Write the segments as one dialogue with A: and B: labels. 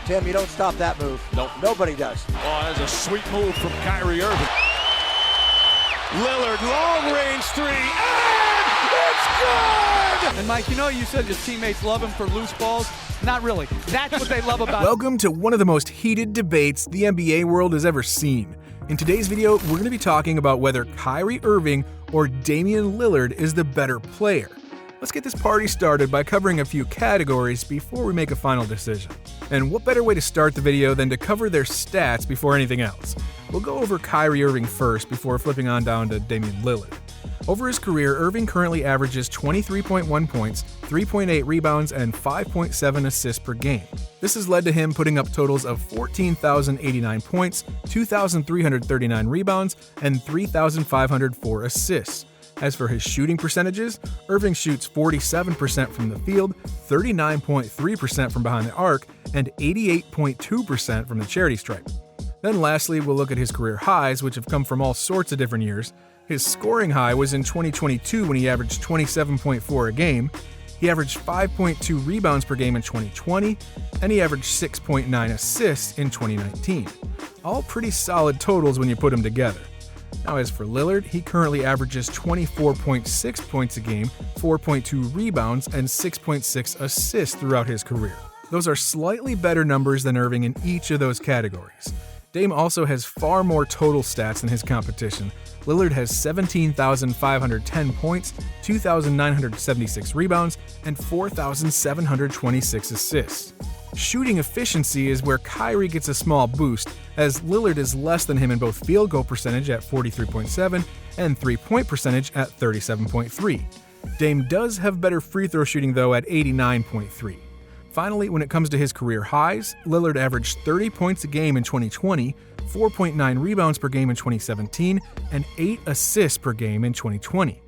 A: Tim, you don't stop that move.
B: Nope.
A: Nobody does.
B: Oh, that's a sweet move from Kyrie Irving. Lillard, long-range three, and it's good!
C: And Mike, you said his teammates love him for loose balls. Not really. That's what they love about him.
D: Welcome to one of the most heated debates the NBA world has ever seen. In today's video, we're going to be talking about whether Kyrie Irving or Damian Lillard is the better player. Let's get this party started by covering a few categories before we make a final decision. And what better way to start the video than to cover their stats before anything else? We'll go over Kyrie Irving first before flipping on down to Damian Lillard. Over his career, Irving currently averages 23.1 points, 3.8 rebounds, and 5.7 assists per game. This has led to him putting up totals of 14,089 points, 2,339 rebounds, and 3,504 assists. As for his shooting percentages, Irving shoots 47% from the field, 39.3% from behind the arc, and 88.2% from the charity stripe. Then lastly, we'll look at his career highs, which have come from all sorts of different years. His scoring high was in 2022 when he averaged 27.4 a game. He averaged 5.2 rebounds per game in 2020, and he averaged 6.9 assists in 2019. All pretty solid totals when you put them together. Now as for Lillard, he currently averages 24.6 points a game, 4.2 rebounds, and 6.6 assists throughout his career. Those are slightly better numbers than Irving in each of those categories. Dame also has far more total stats than his competition. Lillard has 17,510 points, 2,976 rebounds, and 4,726 assists. Shooting efficiency is where Kyrie gets a small boost, as Lillard is less than him in both field goal percentage at 43.7 and three-point percentage at 37.3. Dame does have better free throw shooting though at 89.3. Finally, when it comes to his career highs, Lillard averaged 30 points a game in 2020, 4.9 rebounds per game in 2017, and 8 assists per game in 2020.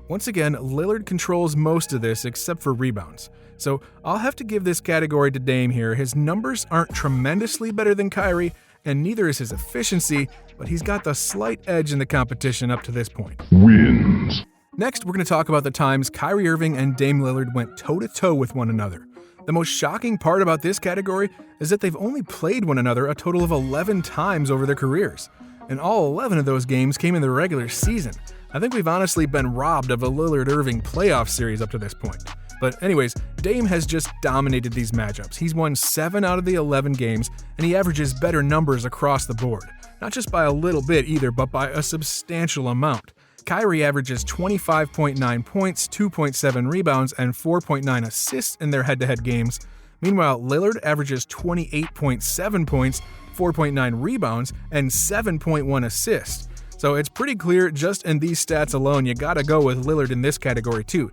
D: Once again, Lillard controls most of this except for rebounds. So I'll have to give this category to Dame here. His numbers aren't tremendously better than Kyrie, and neither is his efficiency, but he's got the slight edge in the competition up to this point.
E: Wins.
D: Next, we're going to talk about the times Kyrie Irving and Dame Lillard went toe-to-toe with one another. The most shocking part about this category is that they've only played one another a total of 11 times over their careers. And all 11 of those games came in the regular season. I think we've honestly been robbed of a Lillard-Irving playoff series up to this point. But anyways, Dame has just dominated these matchups. He's won 7 out of the 11 games, and he averages better numbers across the board. Not just by a little bit either, but by a substantial amount. Kyrie averages 25.9 points, 2.7 rebounds, and 4.9 assists in their head-to-head games. Meanwhile, Lillard averages 28.7 points, 4.9 rebounds, and 7.1 assists. So it's pretty clear just in these stats alone, you gotta go with Lillard in this category too.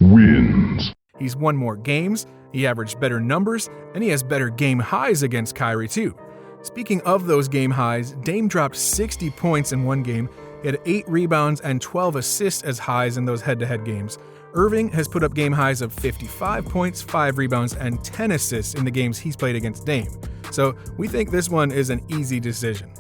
E: Wins.
D: He's won more games, he averaged better numbers, and he has better game highs against Kyrie too. Speaking of those game highs, Dame dropped 60 points in one game. He had 8 rebounds and 12 assists as highs in those head-to-head games. Irving has put up game highs of 55 points, 5 rebounds, and 10 assists in the games he's played against Dame. So we think this one is an easy decision.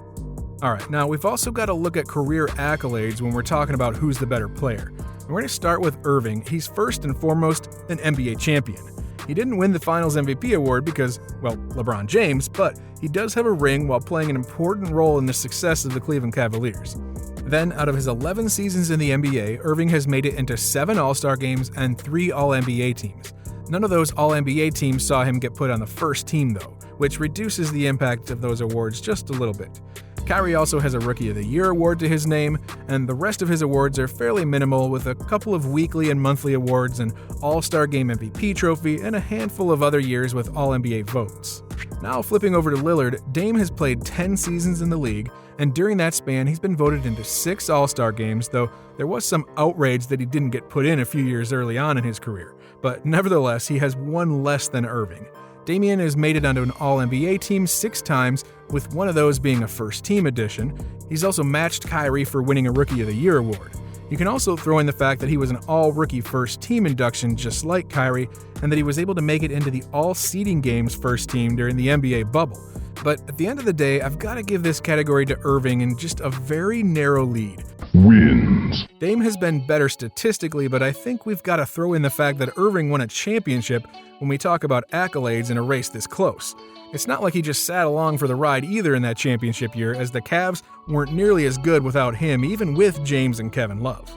D: Alright, now we've also got to look at career accolades when we're talking about who's the better player. And we're going to start with Irving. He's first and foremost an NBA champion. He didn't win the Finals MVP award because, well, LeBron James, but he does have a ring while playing an important role in the success of the Cleveland Cavaliers. Then, out of his 11 seasons in the NBA, Irving has made it into 7 All-Star games and 3 All-NBA teams. None of those All-NBA teams saw him get put on the first team though, which reduces the impact of those awards just a little bit. Kyrie also has a Rookie of the Year award to his name, and the rest of his awards are fairly minimal with a couple of weekly and monthly awards, an All-Star Game MVP trophy, and a handful of other years with All-NBA votes. Now flipping over to Lillard, Dame has played 10 seasons in the league, and during that span he's been voted into 6 All-Star games, though there was some outrage that he didn't get put in a few years early on in his career. But nevertheless, he has 1 less than Irving. Damian has made it onto an All-NBA team 6 times, with one of those being a first-team addition. He's also matched Kyrie for winning a Rookie of the Year award. You can also throw in the fact that he was an all-rookie first-team induction just like Kyrie, and that he was able to make it into the all-seeding games first team during the NBA bubble. But at the end of the day, I've got to give this category to Irving in just a very narrow lead.
E: Wins. wins.
D: Dame has been better statistically, but I think we've got to throw in the fact that Irving won a championship when we talk about accolades in a race this close. It's not like he just sat along for the ride either in that championship year, as the Cavs weren't nearly as good without him, even with James and Kevin Love.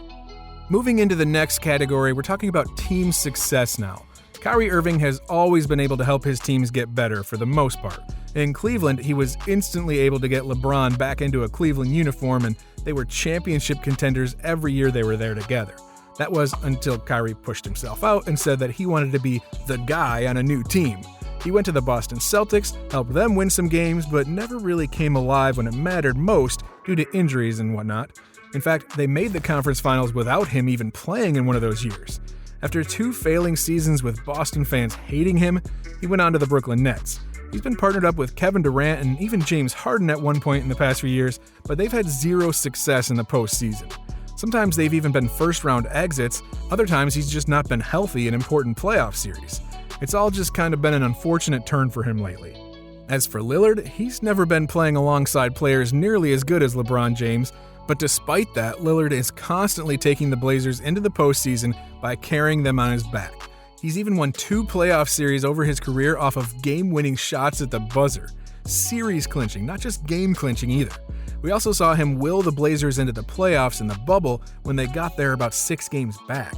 D: Moving into the next category, we're talking about team success now. Kyrie Irving has always been able to help his teams get better for the most part. In Cleveland, he was instantly able to get LeBron back into a Cleveland uniform, and they were championship contenders every year they were there together. That was until Kyrie pushed himself out and said that he wanted to be the guy on a new team. He went to the Boston Celtics, helped them win some games, but never really came alive when it mattered most due to injuries and whatnot. In fact, they made the conference finals without him even playing in one of those years. After 2 failing seasons with Boston fans hating him, he went on to the Brooklyn Nets. He's been partnered up with Kevin Durant and even James Harden at one point in the past few years, but they've had zero success in the postseason. Sometimes they've even been first-round exits, other times he's just not been healthy in important playoff series. It's all just kind of been an unfortunate turn for him lately. As for Lillard, he's never been playing alongside players nearly as good as LeBron James, but despite that, Lillard is constantly taking the Blazers into the postseason by carrying them on his back. He's even won 2 playoff series over his career off of game-winning shots at the buzzer. Series clinching, not just game clinching either. We also saw him will the Blazers into the playoffs in the bubble when they got there about 6 games back.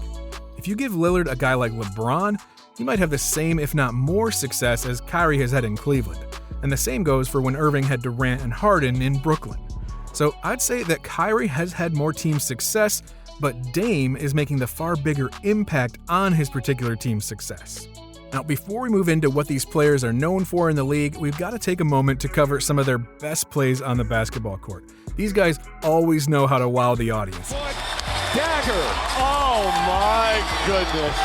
D: If you give Lillard a guy like LeBron, he might have the same, if not more, success as Kyrie has had in Cleveland. And the same goes for when Irving had Durant and Harden in Brooklyn. So I'd say that Kyrie has had more team success, but Dame is making the far bigger impact on his particular team's success. Now, before we move into what these players are known for in the league, we've got to take a moment to cover some of their best plays on the basketball court. These guys always know how to wow the audience.
B: Dagger. Oh my goodness.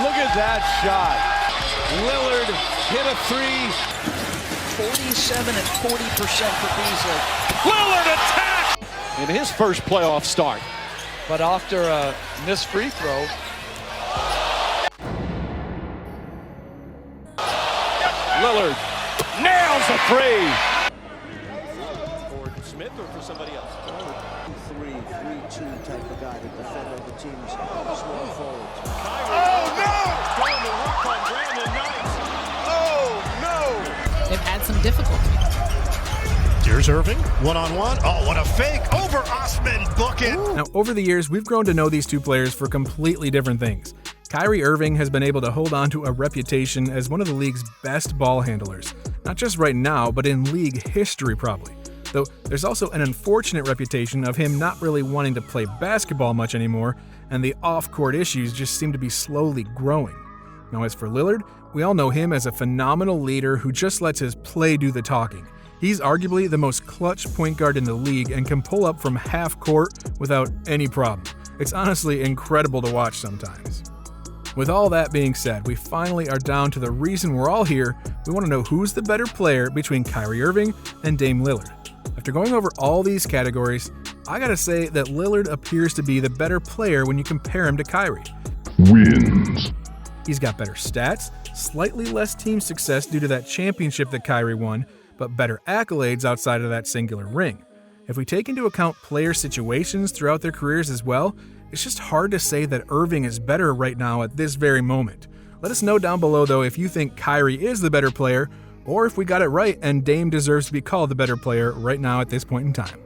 B: Look at that shot. Lillard hit a 3.
A: 47 and 40% for Beasley.
B: Lillard attack in his first playoff start.
C: But after a missed free throw,
B: Lillard nails a 3.
F: For Smith or for somebody else?
A: 3-3-2 type of guy to defend other teams' small forwards.
F: Oh no! Trying to work on Brandon Knight. Oh no!
G: They've had some difficulty.
H: Here's Irving, one-on-one. Oh, what a fake over Osman. Book it.
D: Now, over the years, we've grown to know these two players for completely different things. Kyrie Irving has been able to hold on to a reputation as one of the league's best ball handlers. Not just right now, but in league history probably. Though there's also an unfortunate reputation of him not really wanting to play basketball much anymore, and the off-court issues just seem to be slowly growing. Now, as for Lillard, we all know him as a phenomenal leader who just lets his play do the talking. He's arguably the most clutch point guard in the league and can pull up from half court without any problem. It's honestly incredible to watch sometimes. With all that being said, we finally are down to the reason we're all here. We want to know who's the better player between Kyrie Irving and Dame Lillard. After going over all these categories, I gotta say that Lillard appears to be the better player when you compare him to Kyrie.
E: Wins.
D: He's got better stats, slightly less team success due to that championship that Kyrie won, but better accolades outside of that singular ring. If we take into account player situations throughout their careers as well, it's just hard to say that Irving is better right now at this very moment. Let us know down below though if you think Kyrie is the better player, or if we got it right and Dame deserves to be called the better player right now at this point in time.